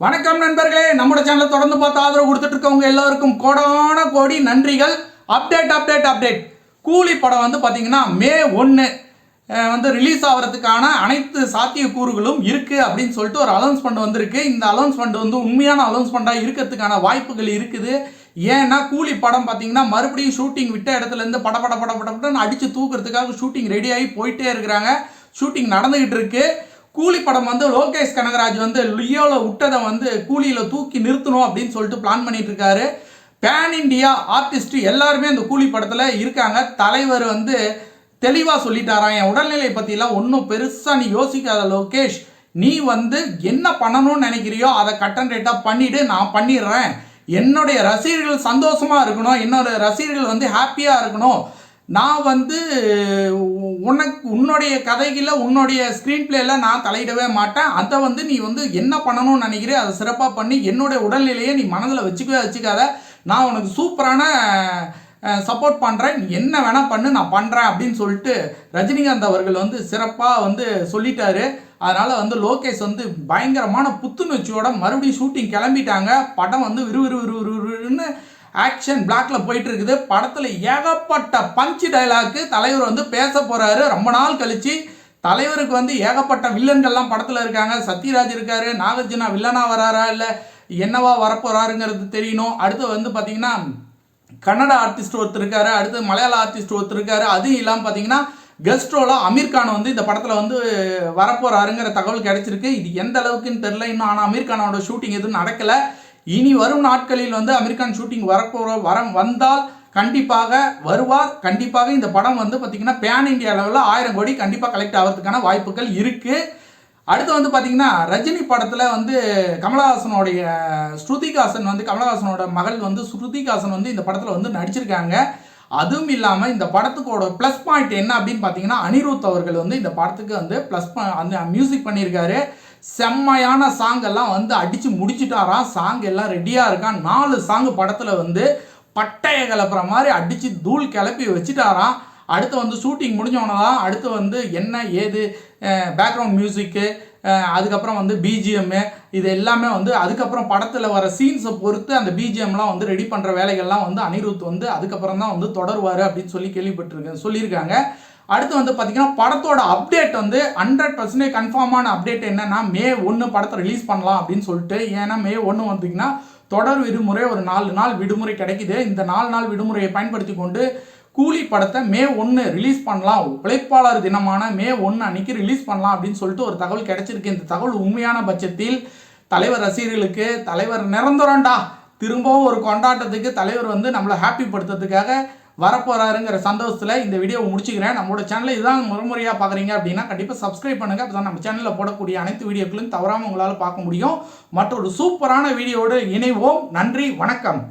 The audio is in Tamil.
வணக்கம் நண்பர்களே, நம்ம சேனலை தொடர்ந்து பார்த்து ஆதரவு கொடுத்துட்டு இருக்கவங்க எல்லாருக்கும் கோடான கோடி நன்றிகள். அப்டேட் கூலி படம் வந்து பார்த்தீங்கன்னா மே 1 வந்து ரிலீஸ் ஆகிறதுக்கான அனைத்து சாத்தியக்கூறுகளும் இருக்குது அப்படின்னு சொல்லிட்டு ஒரு அலௌன்ஸ்மெண்ட் வந்திருக்கு. இந்த அலௌன்ஸ்மெண்ட் வந்து உண்மையான அலௌன்ஸ்மெண்ட்டாக இருக்கிறதுக்கான வாய்ப்புகள் இருக்குது. ஏன்னா கூலி படம் பார்த்தீங்கன்னா மறுபடியும் ஷூட்டிங் விட்ட இடத்துலேருந்து படப்படன்னு அடித்து தூக்குறதுக்காக ஷூட்டிங் ரெடியாகி போயிட்டே இருக்கிறாங்க. ஷூட்டிங் நடந்துகிட்டு இருக்கு. கூலி படம் வந்து லோகேஷ் கனகராஜ் வந்து லியோவில் விட்டதை வந்து கூலியில் தூக்கி நிறுத்தணும் அப்படின்னு சொல்லிட்டு பிளான் பண்ணிட்டு இருக்காரு. பேன் இண்டியா ஆர்டிஸ்ட் எல்லாருமே இந்த கூலி படத்தில் இருக்காங்க. தலைவர் வந்து தெளிவாக சொல்லிட்டாராம், என் உடல்நிலை பற்றிலாம் ஒன்றும் பெருசாக நீ யோசிக்காத லோகேஷ், நீ வந்து என்ன பண்ணணும்னு நினைக்கிறியோ அதை கட் அண்ட் ரைட்டாக பண்ணிவிடு, நான் பண்ணிடுறேன். என்னுடைய ரசிகர்கள் சந்தோஷமாக இருக்கணும், என்னோட ரசிகர்கள் வந்து ஹாப்பியாக இருக்கணும். நான் வந்து உன்னுடைய கதைகளில் உன்னுடைய ஸ்க்ரீன் பிளேல நான் தலையிடவே மாட்டேன். அதை வந்து நீ வந்து என்ன பண்ணணும்னு நினைக்கிறே அதை சிறப்பாக பண்ணி என்னுடைய உடல்நிலையை நீ மனதில் வச்சுக்காத. நான் உனக்கு சூப்பரான சப்போர்ட் பண்ணுறேன், நீ என்ன வேணால் பண்ணு, நான் பண்ணுறேன் அப்படின்னு சொல்லிட்டு ரஜினிகாந்த் அவர்கள் வந்து சிறப்பாக வந்து சொல்லிட்டாரு. அதனால் வந்து லோகேஷ் வந்து பயங்கரமான புத்துணர்ச்சியோட மறுபடியும் ஷூட்டிங் கிளம்பிட்டாங்க. படம் வந்து விறுவிறுன்னு ஆக்ஷன் பிளாக்ல போயிட்டு இருக்குது. படத்தில் ஏகப்பட்ட பஞ்சு டைலாக்கு தலைவர் வந்து பேச போறாரு. ரொம்ப நாள் கழிச்சு தலைவருக்கு வந்து ஏகப்பட்ட வில்லன்கள்லாம் படத்தில் இருக்காங்க. சத்யராஜ் இருக்காரு, நாகார்ஜுனா வில்லனா வராரா இல்லை என்னவா வரப்போறாருங்கிறது தெரியணும். அடுத்து வந்து பார்த்தீங்கன்னா கன்னட ஆர்டிஸ்ட் ஒருத்தர் இருக்காரு, அடுத்து மலையாள ஆர்டிஸ்ட் ஒருத்தர் இருக்காரு. அதுவும் இல்லாமல் பார்த்தீங்கன்னா கெஸ்ட் ரோலா அமீர் கான் வந்து இந்த படத்தில் வந்து வரப்போறாருங்கிற தகவல் கிடைச்சிருக்கு. இது எந்த அளவுக்குன்னு தெரியல இன்னும். ஆனால் அமீர் கானோட ஷூட்டிங் எதுவும் நடக்கலை. இனி வரும் நாட்களில் வந்து அமெரிக்கன் ஷூட்டிங் வந்தால் கண்டிப்பாக வருவார். கண்டிப்பாக இந்த படம் வந்து பார்த்தீங்கன்னா பேன் இண்டியா லெவலில் 1000 கோடி கண்டிப்பாக கலெக்ட் ஆகிறதுக்கான வாய்ப்புகள் இருக்குது. அடுத்து வந்து பார்த்தீங்கன்னா ரஜினி படத்தில் வந்து கமலஹாசனுடைய ஸ்ருதிகாசன் வந்து கமலஹாசனோட மகள் வந்து ஸ்ருதிகாசன் வந்து இந்த படத்தில் வந்து நடிச்சிருக்காங்க. அதுவும் இல்லாமல் இந்த படத்துக்கோட ப்ளஸ் பாயிண்ட் என்ன அப்படின்னு பார்த்தீங்கன்னா அனிருத் அவர்கள் வந்து இந்த படத்துக்கு வந்து அந்த மியூசிக் பண்ணியிருக்காரு. செம்மையான சாங் எல்லாம் வந்து அடித்து முடிச்சுட்டாராம். சாங் எல்லாம் ரெடியாக இருக்கான். 4 சாங் படத்தில் வந்து பட்டையை கிளப்புற மாதிரி அடித்து தூள் கிளப்பி வச்சுட்டாராம். அடுத்து வந்து ஷூட்டிங் முடிஞ்சவன தான் அடுத்து வந்து என்ன ஏது பேக்ரவுண்ட் மியூசிக்கு, அதுக்கப்புறம் வந்து பிஜிஎம்மு, இது எல்லாமே வந்து அதுக்கப்புறம் படத்தில் வர சீன்ஸை பொறுத்து அந்த பிஜிஎம்லாம் வந்து ரெடி பண்ணுற வேலைகள்லாம் வந்து அனிருத் வந்து அதுக்கப்புறம் தான் வந்து தொடருவார் அப்படின்னு சொல்லி சொல்லியிருக்காங்க. அடுத்து வந்து பார்த்தீங்கன்னா படத்தோட அப்டேட் வந்து 100% கன்ஃபார்மான அப்டேட் என்னன்னா மே 1 படத்தை ரிலீஸ் பண்ணலாம் அப்படின்னு சொல்லிட்டு. ஏன்னா மே 1 வந்தீங்கன்னா தொடர் விடுமுறை ஒரு 4 நாள் விடுமுறை கிடைக்குது. இந்த 4 நாள் விடுமுறையை பயன்படுத்தி கொண்டு கூலி படத்தை மே 1 ரிலீஸ் பண்ணலாம், உழைப்பாளர் தினமான மே 1 அன்னைக்கு ரிலீஸ் பண்ணலாம் அப்படின்னு சொல்லிட்டு ஒரு தகவல் கிடைச்சிருக்கு. இந்த தகவல் உண்மையான பட்சத்தில் தலைவர் ரசிகர்களுக்கு தலைவர் நிரந்தரம்டா, திரும்பவும் ஒரு கொண்டாட்டத்துக்கு தலைவர் வந்து நம்மளை ஹாப்பி படுத்துறதுக்காக வரப்போறாருங்கிற சந்தோஷத்தில் இந்த வீடியோவை முடிச்சுக்கிறேன். நம்மளோட சேனலை இதுதான் முறையாக பார்க்குறீங்க அப்படின்னா கண்டிப்பாக சப்ஸ்கிரைப் பண்ணுங்கள். அப்போ தான் நம்ம சேனலில் போடக்கூடிய அனைத்து வீடியோக்களையும் தவறாமல் உங்களால் பார்க்க முடியும். மற்றொரு சூப்பரான வீடியோடு இணைவோம். நன்றி, வணக்கம்.